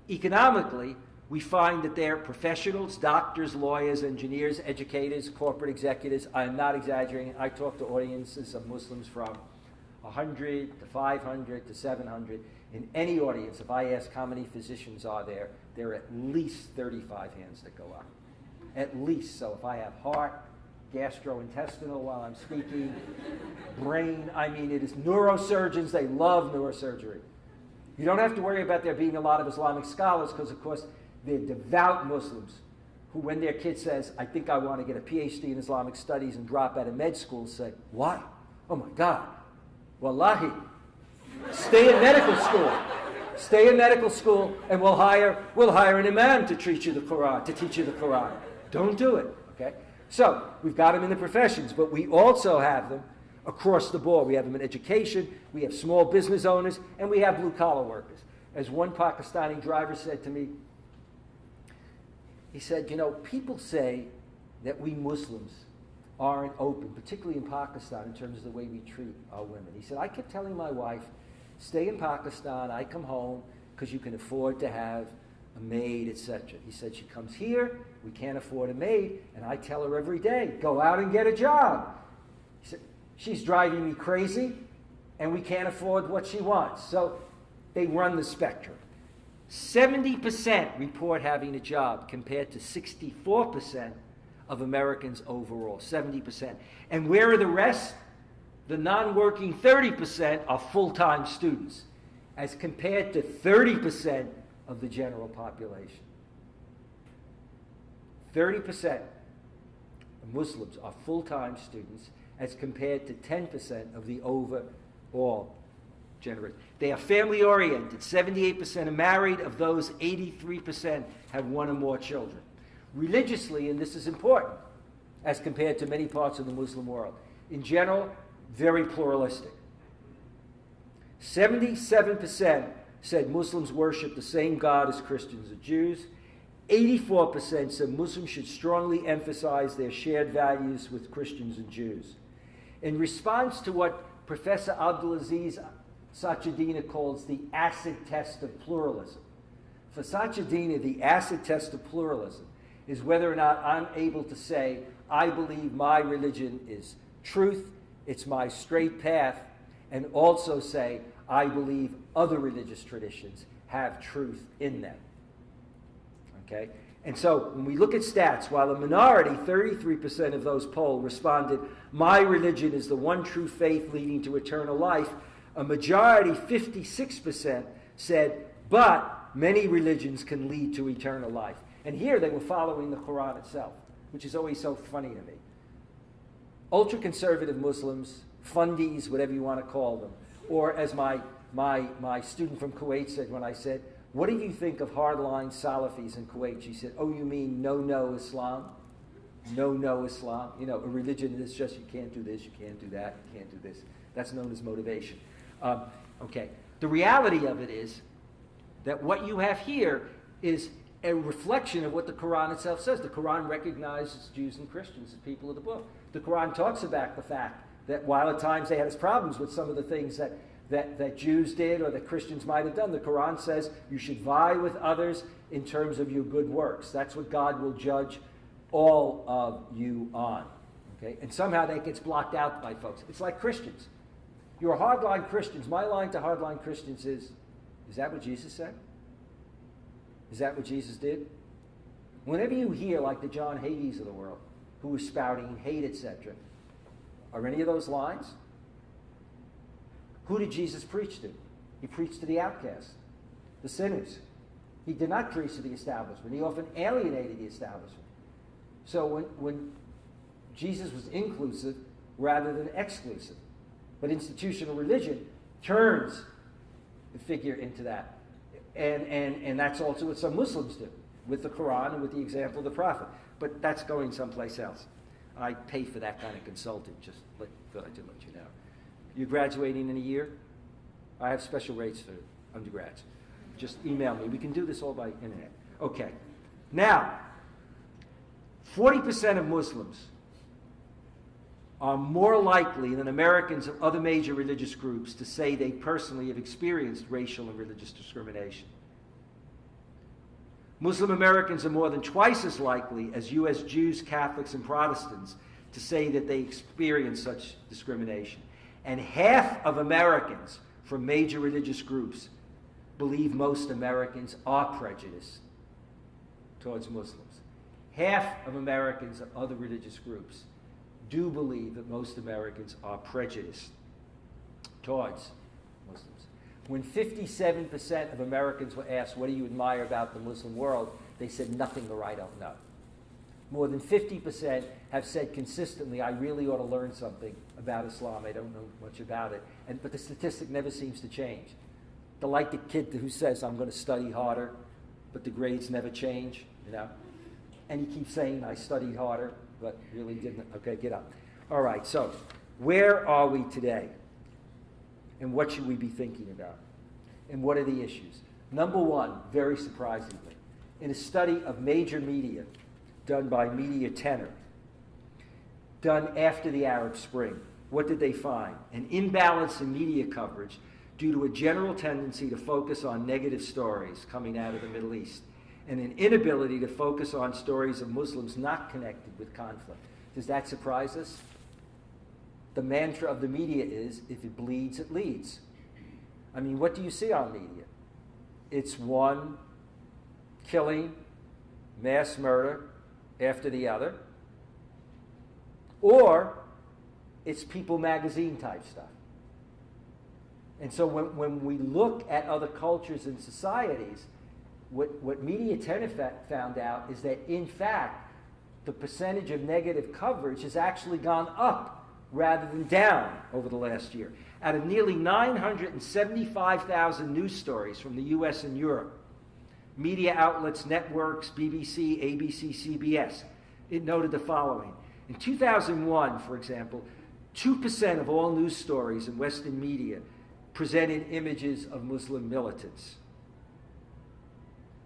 Economically, we find that they're professionals, doctors, lawyers, engineers, educators, corporate executives. I'm not exaggerating. I talk to audiences of Muslims from 100 to 500 to 700. In any audience, if I ask how many physicians are there are at least 35 hands that go up. At least. So if I have heart, gastrointestinal while I'm speaking, brain, I mean, it is neurosurgeons. They love neurosurgery. You don't have to worry about there being a lot of Islamic scholars because, of course, they're devout Muslims who, when their kid says, I think I want to get a PhD in Islamic studies and drop out of med school, say, why? Oh my God. Wallahi. Stay in medical school. Stay in medical school and we'll hire an imam to teach you the Quran, Don't do it. Okay? So we've got them in the professions, but we also have them across the board. We have them in education, we have small business owners, and we have blue-collar workers. As one Pakistani driver said to me, he said, people say that we Muslims aren't open, particularly in Pakistan, in terms of the way we treat our women. He said, I kept telling my wife, stay in Pakistan, I come home, because you can afford to have a maid, etc. He said, she comes here, we can't afford a maid, and I tell her every day, go out and get a job. He said, she's driving me crazy, and we can't afford what she wants. So they run the spectrum. 70% report having a job compared to 64% of Americans overall, 70%. And where are the rest? The non-working 30% are full-time students, as compared to 30% of the general population. 30% of Muslims are full-time students, as compared to 10% of the overall generation. They are family-oriented. 78% are married. Of those, 83% have one or more children. Religiously, and this is important, as compared to many parts of the Muslim world, in general, very pluralistic. 77% said Muslims worship the same God as Christians or Jews. 84% said Muslims should strongly emphasize their shared values with Christians and Jews. In response to what Professor Abdulaziz Sachedina calls the acid test of pluralism. For Sachedina, the acid test of pluralism is whether or not I'm able to say, I believe my religion is truth, it's my straight path, and also say, I believe other religious traditions have truth in them. Okay? And so, when we look at stats, while a minority, 33% of those polled, responded, my religion is the one true faith leading to eternal life, a majority, 56%, said, but many religions can lead to eternal life. And here they were following the Quran itself, which is always so funny to me. Ultra-conservative Muslims, fundies, whatever you want to call them, or as my student from Kuwait said when I said, what do you think of hardline Salafis in Kuwait? She said, oh, you mean no Islam? No Islam? A religion that's just you can't do this, you can't do that, you can't do this. That's known as motivation. Okay. The reality of it is that what you have here is a reflection of what the Quran itself says. The Quran recognizes Jews and Christians as people of the book. The Quran talks about the fact that while at times they had its problems with some of the things that Jews did or that Christians might have done, the Quran says you should vie with others in terms of your good works. That's what God will judge all of you on. Okay? And somehow that gets blocked out by folks. It's like Christians. You're hardline Christians. My line to hardline Christians is that what Jesus said? Is that what Jesus did? Whenever you hear like the John Hagee of the world, who is spouting hate, etc., are any of those lines? Who did Jesus preach to? He preached to the outcasts, the sinners. He did not preach to the establishment. He often alienated the establishment. So when Jesus was inclusive rather than exclusive, but institutional religion turns the figure into that. And that's also what some Muslims do with the Quran and with the example of the Prophet. But that's going someplace else. I pay for that kind of consulting, just thought I did let you know. You're graduating in a year? I have special rates for undergrads. Just email me. We can do this all by internet. Okay. Now, 40% of Muslims are more likely than Americans of other major religious groups to say they personally have experienced racial and religious discrimination. Muslim Americans are more than twice as likely as U.S. Jews, Catholics, and Protestants to say that they experience such discrimination. And half of Americans from major religious groups believe most Americans are prejudiced towards Muslims. Half of Americans of other religious groups do believe that most Americans are prejudiced towards Muslims. When 57% of Americans were asked, what do you admire about the Muslim world, they said nothing or I don't know. More than 50% have said consistently, I really ought to learn something about Islam. I don't know much about it. But the statistic never seems to change. They're like the kid who says, I'm going to study harder, but the grades never change, you know. And he keeps saying, I studied harder, but really didn't. Okay, get up. All right, so where are we today? And what should we be thinking about? And what are the issues? Number one, very surprisingly, in a study of major media done by Media Tenor, done after the Arab Spring, what did they find? An imbalance in media coverage due to a general tendency to focus on negative stories coming out of the Middle East, and an inability to focus on stories of Muslims not connected with conflict. Does that surprise us? The mantra of the media is, if it bleeds, it leads. I mean, what do you see on media? It's one killing, mass murder after the other, or it's People magazine type stuff. And so when we look at other cultures and societies, what Media Tenor found out is that, in fact, the percentage of negative coverage has actually gone up rather than down over the last year. Out of nearly 975,000 news stories from the US and Europe, media outlets, networks, BBC, ABC, CBS, it noted the following. In 2001, for example, 2% of all news stories in Western media presented images of Muslim militants,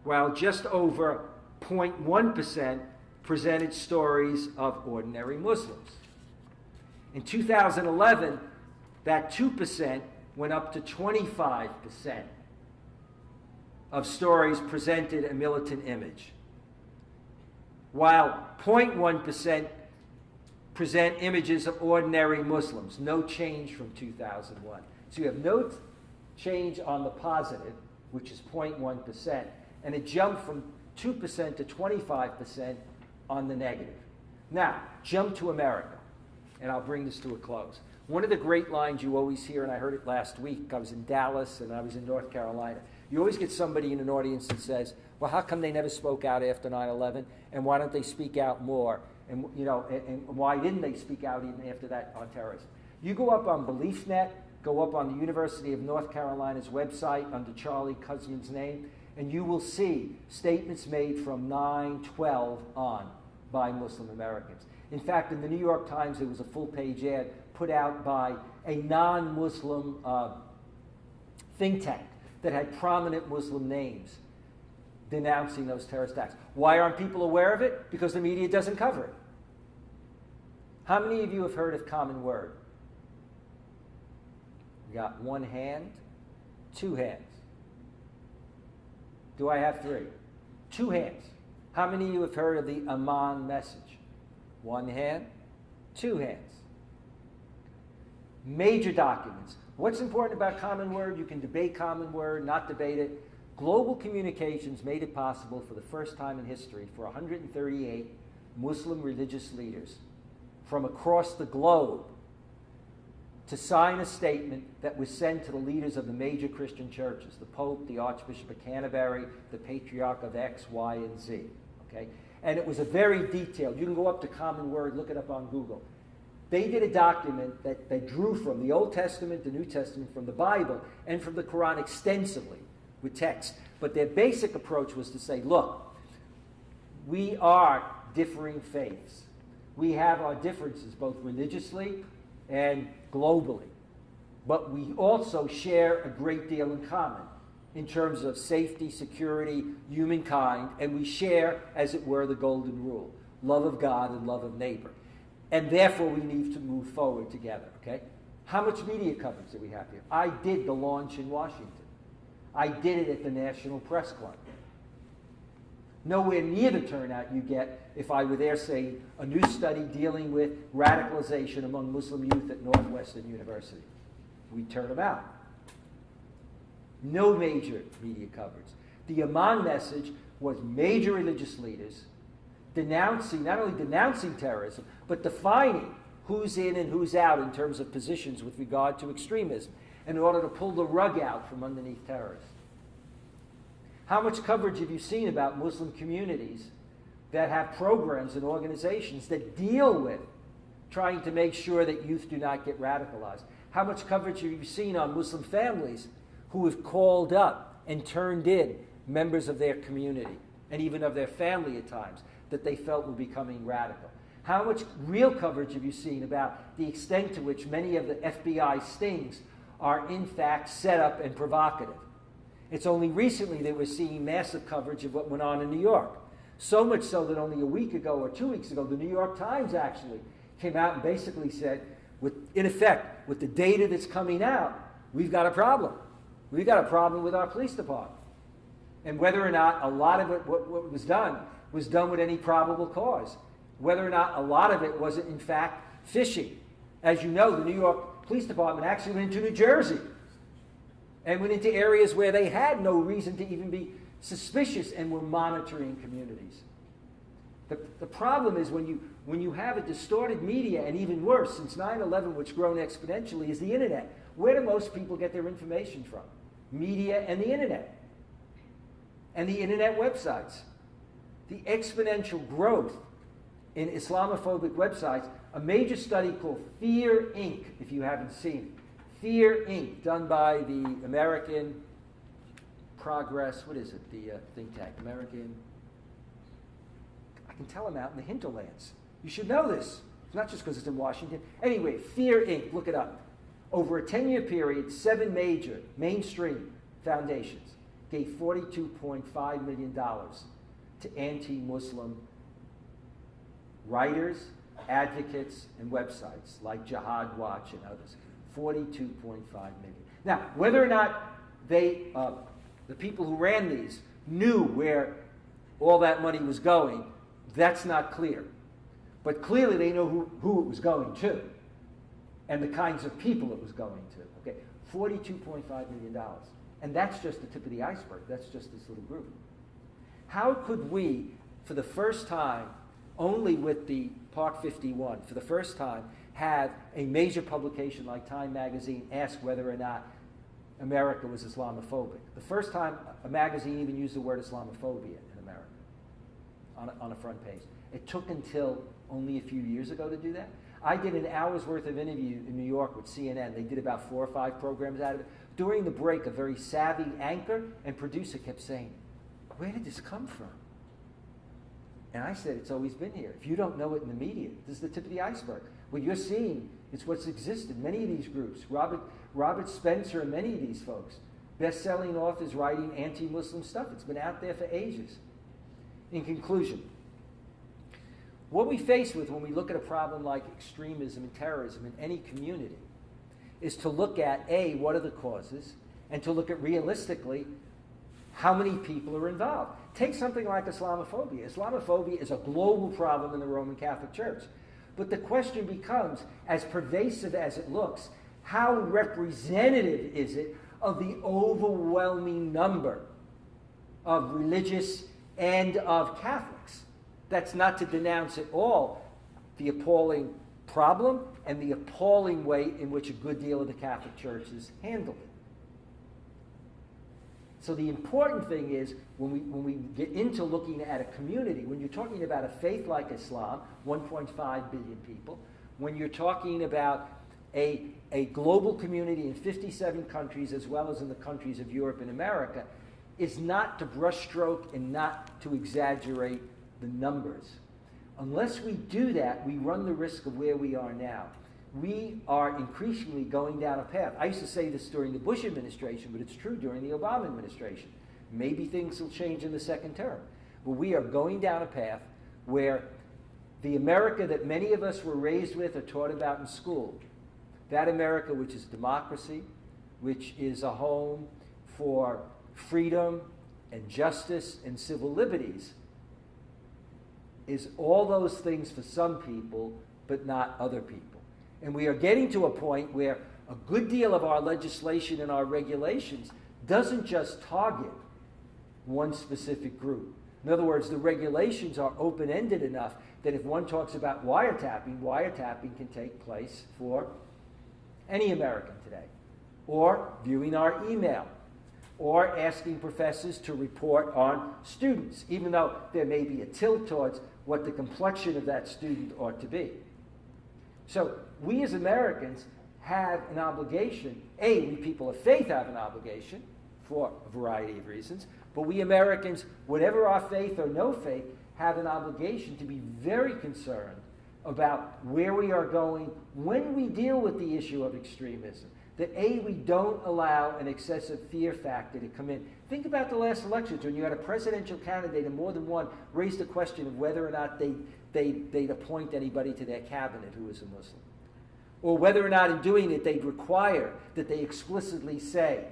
while just over 0.1% presented stories of ordinary Muslims. In 2011, that 2% went up to 25% of stories presented a militant image, while 0.1% present images of ordinary Muslims. No change from 2001. So you have no change on the positive, which is 0.1%, and a jump from 2% to 25% on the negative. Now, jump to America, and I'll bring this to a close. One of the great lines you always hear, and I heard it last week, I was in Dallas and I was in North Carolina. You always get somebody in an audience that says, well, how come they never spoke out after 9/11, and why don't they speak out more? And, you know, and why didn't they speak out even after that on terrorism? You go up on BeliefNet, go up on the University of North Carolina's website under Charlie Kuzman's name, and you will see statements made from 9/12 on by Muslim Americans. In fact, in the New York Times, there was a full-page ad put out by a non-Muslim think tank that had prominent Muslim names denouncing those terrorist attacks. Why aren't people aware of it? Because the media doesn't cover it. How many of you have heard of Common Word? You got one hand, two hands. Do I have three? Two hands. How many of you have heard of the Aman message? One hand, two hands. Major documents. What's important about Common Word? You can debate Common Word, not debate it. Global communications made it possible for the first time in history for 138 Muslim religious leaders from across the globe to sign a statement that was sent to the leaders of the major Christian churches, the Pope, the Archbishop of Canterbury, the Patriarch of X, Y, and Z. Okay? And it was a very detailed, you can go up to Common Word, look it up on Google. They did a document that they drew from the Old Testament, the New Testament, from the Bible, and from the Quran extensively with text. But their basic approach was to say, look, we are differing faiths. We have our differences both religiously and globally. But we also share a great deal in common in terms of safety, security, humankind, and we share, as it were, the golden rule, love of God and love of neighbor. And therefore, we need to move forward together, okay? How much media coverage do we have here? I did the launch in Washington. I did it at the National Press Club. Nowhere near the turnout you get if I were there saying a new study dealing with radicalization among Muslim youth at Northwestern University. We turn them out. No major media coverage. The Amman message was major religious leaders denouncing, not only denouncing terrorism, but defining who's in and who's out in terms of positions with regard to extremism in order to pull the rug out from underneath terrorists. How much coverage have you seen about Muslim communities that have programs and organizations that deal with trying to make sure that youth do not get radicalized? How much coverage have you seen on Muslim families who have called up and turned in members of their community and even of their family at times that they felt were becoming radical? How much real coverage have you seen about the extent to which many of the FBI stings are in fact set up and provocative? It's only recently that we're seeing massive coverage of what went on in New York. So much so that only a week ago or 2 weeks ago, the New York Times actually came out and basically said, in effect, with the data that's coming out, we've got a problem. We've got a problem with our police department. And whether or not a lot of it, what was done with any probable cause. Whether or not a lot of it wasn't, in fact, phishing. As you know, the New York Police Department actually went into New Jersey and went into areas where they had no reason to even be suspicious and were monitoring communities. The problem is when you have a distorted media, and even worse, since 9/11, which grown exponentially, is the internet. Where do most people get their information from? Media and the internet. And the internet websites. The exponential growth in Islamophobic websites, a major study called Fear Inc., if you haven't seen it. Fear Inc., done by the American Progress, what is it, the think tank, American, I can tell them out in the hinterlands. You should know this. It's not just because it's in Washington. Anyway, Fear Inc., look it up. Over a 10-year period, 7 major mainstream foundations gave $42.5 million to anti-Muslim writers, advocates, and websites like Jihad Watch and others. $42.5 million. Now, whether or not they, the people who ran these, knew where all that money was going, that's not clear. But clearly they know who it was going to and the kinds of people it was going to. Okay, $42.5 million. And that's just the tip of the iceberg. That's just this little group. How could we, for the first time, only with the Part 51, for the first time, have a major publication like Time magazine ask whether or not America was Islamophobic? The first time a magazine even used the word Islamophobia in America on a front page. It took until only a few years ago to do that. I did an hour's worth of interview in New York with CNN. They did about 4 or 5 programs out of it. During the break, a very savvy anchor and producer kept saying, "Where did this come from?" And I said, it's always been here. If you don't know it in the media, this is the tip of the iceberg. What you're seeing is what's existed. Many of these groups, Robert Spencer and many of these folks, best-selling authors writing anti-Muslim stuff. It's been out there for ages. In conclusion, what we face with when we look at a problem like extremism and terrorism in any community is to look at, A, what are the causes, and to look at realistically how many people are involved. Take something like Islamophobia. Islamophobia is a global problem in the Roman Catholic Church. But the question becomes, as pervasive as it looks, how representative is it of the overwhelming number of religious and of Catholics? That's not to denounce at all the appalling problem and the appalling way in which a good deal of the Catholic Church has handled it. So the important thing is, when we get into looking at a community, when you're talking about a faith like Islam, 1.5 billion people, when you're talking about a global community in 57 countries as well as in the countries of Europe and America, is not to brushstroke and not to exaggerate the numbers. Unless we do that, we run the risk of where we are now. We are increasingly going down a path. I used to say this during the Bush administration, but it's true during the Obama administration. Maybe things will change in the second term. But we are going down a path where the America that many of us were raised with or taught about in school, that America which is democracy, which is a home for freedom and justice and civil liberties, is all those things for some people, but not other people. And we are getting to a point where a good deal of our legislation and our regulations doesn't just target one specific group. In other words, the regulations are open-ended enough that if one talks about wiretapping, wiretapping can take place for any American today. Or viewing our email. Or asking professors to report on students, even though there may be a tilt towards what the complexion of that student ought to be. So we as Americans have an obligation. We people of faith have an obligation for a variety of reasons, but we Americans, whatever our faith or no faith, have an obligation to be very concerned about where we are going when we deal with the issue of extremism. That we don't allow an excessive fear factor to come in. Think about the last elections when you had a presidential candidate and more than one raised the question of whether or not they'd appoint anybody to their cabinet who was a Muslim. Or whether or not in doing it they'd require that they explicitly say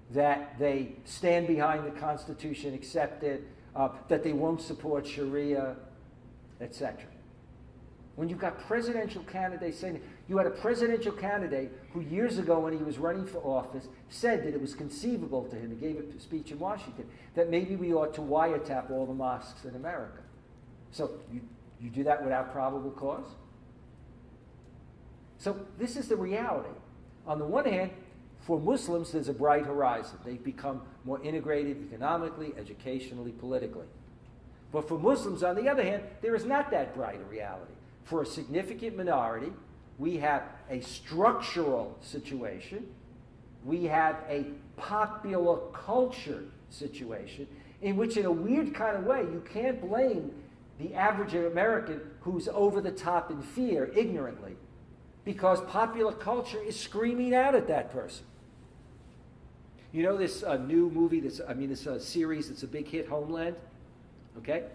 that they stand behind the Constitution, accept it, that they won't support Sharia, etc. When you've got presidential candidates saying, you had a presidential candidate who years ago when he was running for office said that it was conceivable to him, he gave a speech in Washington, that maybe we ought to wiretap all the mosques in America. So you do that without probable cause? So this is the reality. On the one hand, for Muslims, there's a bright horizon. They've become more integrated economically, educationally, politically. But for Muslims, on the other hand, there is not that bright a reality. For a significant minority, we have a structural situation. We have a popular culture situation in which, in a weird kind of way, you can't blame the average American who's over the top in fear ignorantly, because popular culture is screaming out at that person. You know this new movie, this series that's a big hit, Homeland? Okay?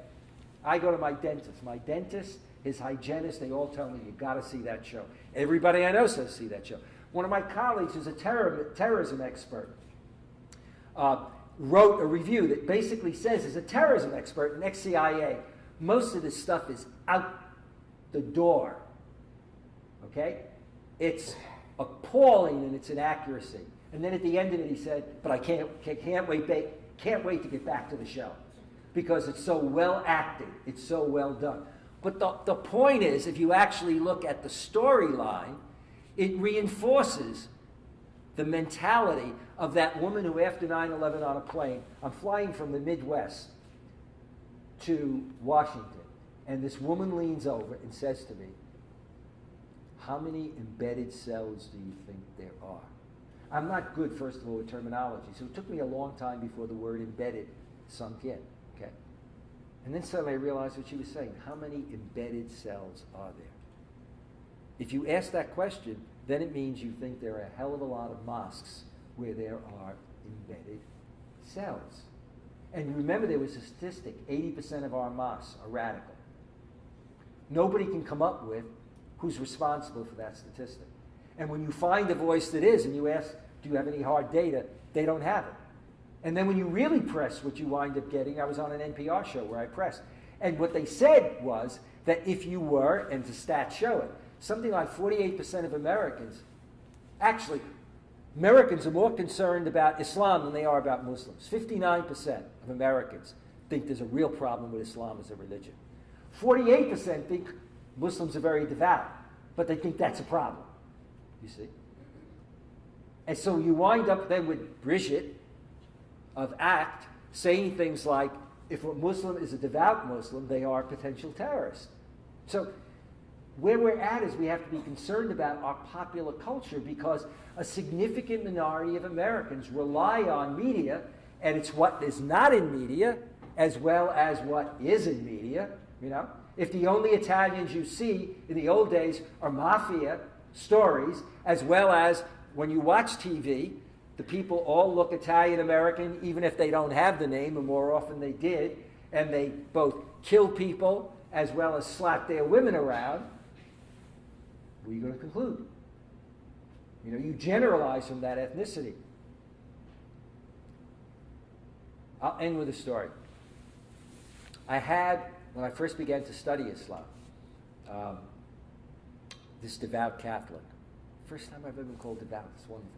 I go to my dentist. My dentist, his hygienist, they all tell me, you've got to see that show. Everybody I know says see that show. One of my colleagues who's a terrorism expert wrote a review that basically says, as a terrorism expert, an ex-CIA, most of this stuff is out the door. Okay? It's appalling in its inaccuracy. And then at the end of it he said, but I can't wait to get back to the show, because it's so well acted, it's so well done. But the point is, if you actually look at the storyline, it reinforces the mentality of that woman who, after 9/11 on a plane, I'm flying from the Midwest to Washington, and this woman leans over and says to me, how many embedded cells do you think there are? I'm not good, first of all, with terminology, so it took me a long time before the word embedded sunk in. Okay? And then suddenly I realized what she was saying. How many embedded cells are there? If you ask that question, then it means you think there are a hell of a lot of mosques where there are embedded cells. And remember, there was a statistic, 80% of our mosques are radical. Nobody can come up with who's responsible for that statistic. And when you find the voice that is, and you ask, do you have any hard data, they don't have it. And then when you really press, what you wind up getting, I was on an NPR show where I pressed, and what they said was that if you were, and the stats show it, something like 48% of Americans, actually, Americans are more concerned about Islam than they are about Muslims. 59% of Americans think there's a real problem with Islam as a religion. 48% think Muslims are very devout, but they think that's a problem, you see. And so you wind up then with Bridget of ACT saying things like, if a Muslim is a devout Muslim, they are potential terrorists. So where we're at is we have to be concerned about our popular culture because a significant minority of Americans rely on media, and it's what is not in media as well as what is in media, you know. If the only Italians you see in the old days are mafia stories, as well as when you watch TV, the people all look Italian-American, even if they don't have the name, and more often they did, and they both kill people as well as slap their women around, what are you going to conclude? You know, you generalize from that ethnicity. I'll end with a story. I had, when I first began to study Islam, this devout Catholic. First time I've ever been called devout. It's wonderful.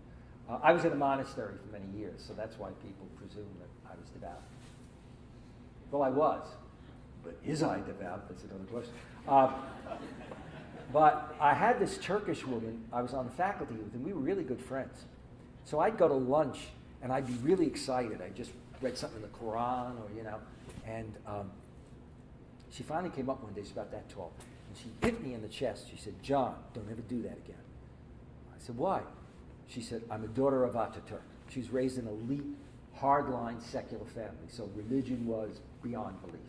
I was in a monastery for many years, so that's why people presume that I was devout. Well, I was. But is I devout? That's another question. But I had this Turkish woman I was on the faculty with, and we were really good friends. So I'd go to lunch, and I'd be really excited. I just read something in the Quran, or, you know, and she finally came up one day, she's about that tall, and she hit me in the chest. She said, "John, don't ever do that again." I said, "Why?" She said, "I'm a daughter of Ataturk." She was raised in an elite, hardline secular family, so religion was beyond belief.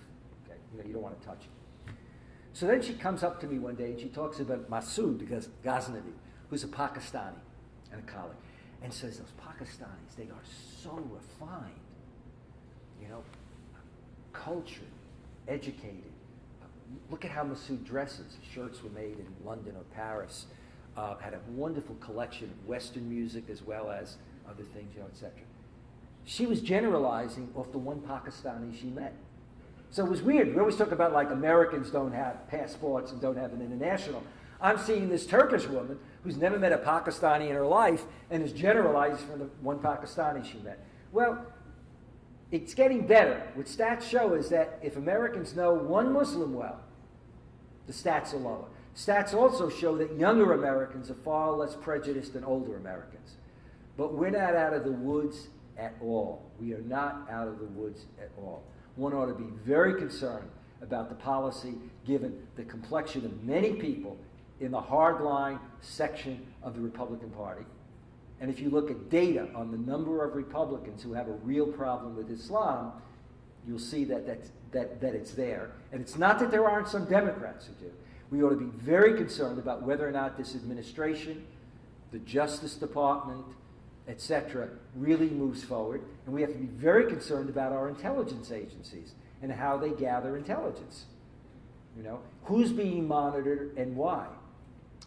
Okay, you know, you don't want to touch it. So then she comes up to me one day and she talks about Masood Ghaznavi, who's a Pakistani and a colleague, and says those Pakistanis, they are so refined, you know, cultured, educated. Look at how Masood dresses. Shirts were made in London or Paris. Had a wonderful collection of Western music as well as other things, you know, etc. She was generalizing off the one Pakistani she met. So it was weird. We always talk about like Americans don't have passports and don't have an international. I'm seeing this Turkish woman who's never met a Pakistani in her life and is generalizing from the one Pakistani she met. Well, it's getting better. What stats show is that if Americans know one Muslim well, the stats are lower. Stats also show that younger Americans are far less prejudiced than older Americans. But we're not out of the woods at all. We are not out of the woods at all. One ought to be very concerned about the policy given the complexion of many people in the hardline section of the Republican Party. And if you look at data on the number of Republicans who have a real problem with Islam, you'll see that it's there. And it's not that there aren't some Democrats who do. We ought to be very concerned about whether or not this administration, the Justice Department, etc., really moves forward. And we have to be very concerned about our intelligence agencies and how they gather intelligence. You know, who's being monitored and why?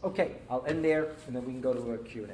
Okay, I'll end there, and then we can go to a Q&A.